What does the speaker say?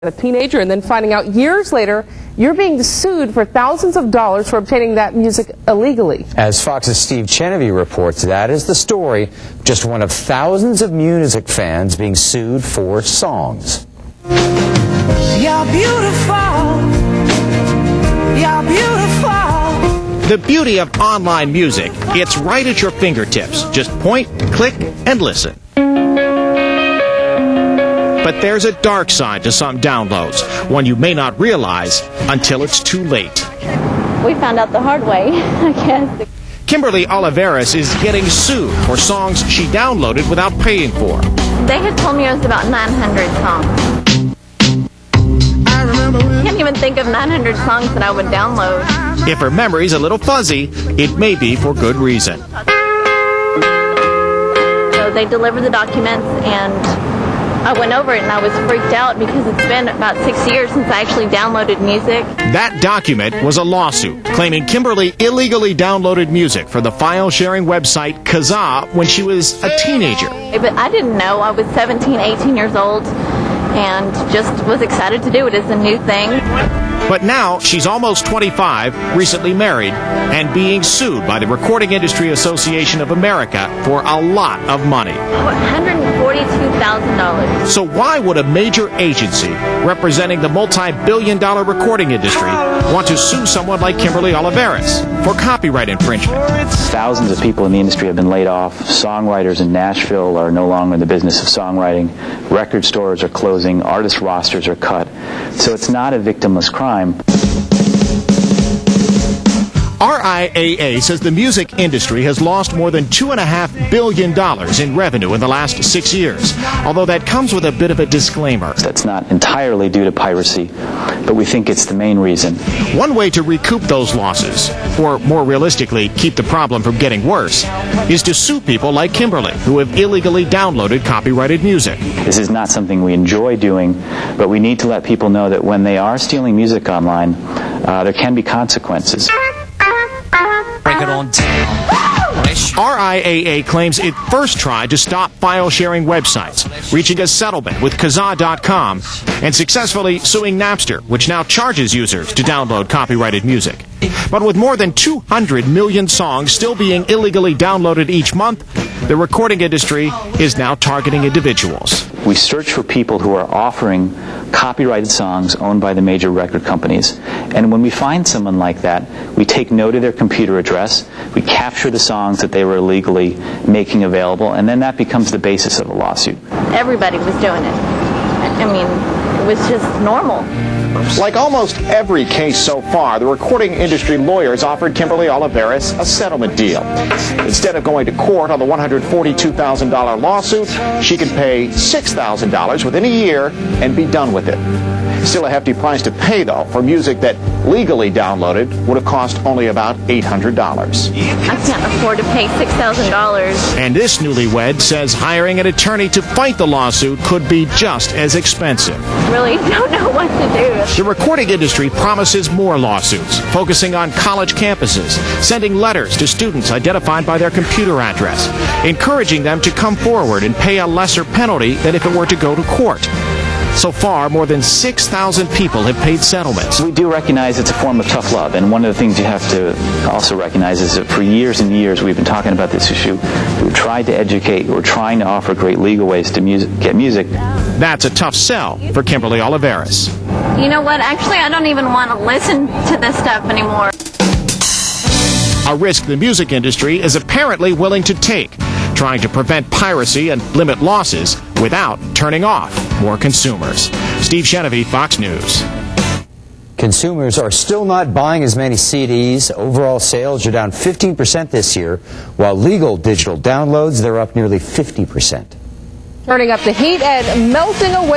a teenager and then finding out years later you're being sued for thousands of dollars for obtaining that music illegally. As Fox's Steve Chenevy reports, that is the story. Just one of thousands of music fans being sued for songs. You're beautiful. You're beautiful. The beauty of online music, it's right at your fingertips. Just point, click, and listen. But there's a dark side to some downloads, one you may not realize until it's too late. We found out the hard way, I guess. Kimberly Oliveras is getting sued for songs she downloaded without paying for. They had told me it was about 900 songs. I can't even think of 900 songs that I would download. If her memory's a little fuzzy, it may be for good reason. So they delivered the documents and I went over it and I was freaked out because it's been about 6 years since I actually downloaded music. That document was a lawsuit claiming Kimberly illegally downloaded music for the file-sharing website Kazaa when she was a teenager. But I didn't know. I was 17, 18 years old and just was excited to do it as a new thing. But now she's almost 25, recently married, and being sued by the Recording Industry Association of America for a lot of money. $142,000. So why would a major agency representing the multi-billion-dollar recording industry want to sue someone like Kimberly Oliveras for copyright infringement? Thousands of people in the industry have been laid off. Songwriters in Nashville are no longer in the business of songwriting. Record stores are closing. Artist rosters are cut. So it's not a victimless crime. RIAA says the music industry has lost more than $2.5 billion in revenue in the last 6 years, although that comes with a bit of a disclaimer. That's not entirely due to piracy, but we think it's the main reason. One way to recoup those losses, or more realistically, keep the problem from getting worse, is to sue people like Kimberly, who have illegally downloaded copyrighted music. This is not something we enjoy doing, but we need to let people know that when they are stealing music online, there can be consequences. Break it on down. RIAA claims it first tried to stop file-sharing websites, reaching a settlement with Kazaa.com, and successfully suing Napster, which now charges users to download copyrighted music. But with more than 200 million songs still being illegally downloaded each month, the recording industry is now targeting individuals. We search for people who are offering copyrighted songs owned by the major record companies. And when we find someone like that, we take note of their computer address, we capture the songs that they were illegally making available, and then that becomes the basis of a lawsuit. Everybody was doing it. I mean, it was just normal. Like almost every case so far, the recording industry lawyers offered Kimberly Oliveras a settlement deal. Instead of going to court on the $142,000 lawsuit, she could pay $6,000 within a year and be done with it. Still a hefty price to pay, though, for music that legally downloaded would have cost only about $800. I can't afford to pay $6,000. And this newlywed says hiring an attorney to fight the lawsuit could be just as expensive. Really don't know what to do. The recording industry promises more lawsuits, focusing on college campuses, sending letters to students identified by their computer address, encouraging them to come forward and pay a lesser penalty than if it were to go to court. So far, more than 6,000 people have paid settlements. We do recognize it's a form of tough love, and one of the things you have to also recognize is that for years and years we've been talking about this issue. We've tried to educate, we're trying to offer great legal ways to get music. That's a tough sell for Kimberly Oliveras. You know what? Actually, I don't even want to listen to this stuff anymore. A risk the music industry is apparently willing to take, trying to prevent piracy and limit losses without turning off more consumers. Steve Chenevy, Fox News. Consumers are still not buying as many CDs. Overall sales are down 15% this year, while legal digital downloads, they're up nearly 50%. Turning up the heat and melting away.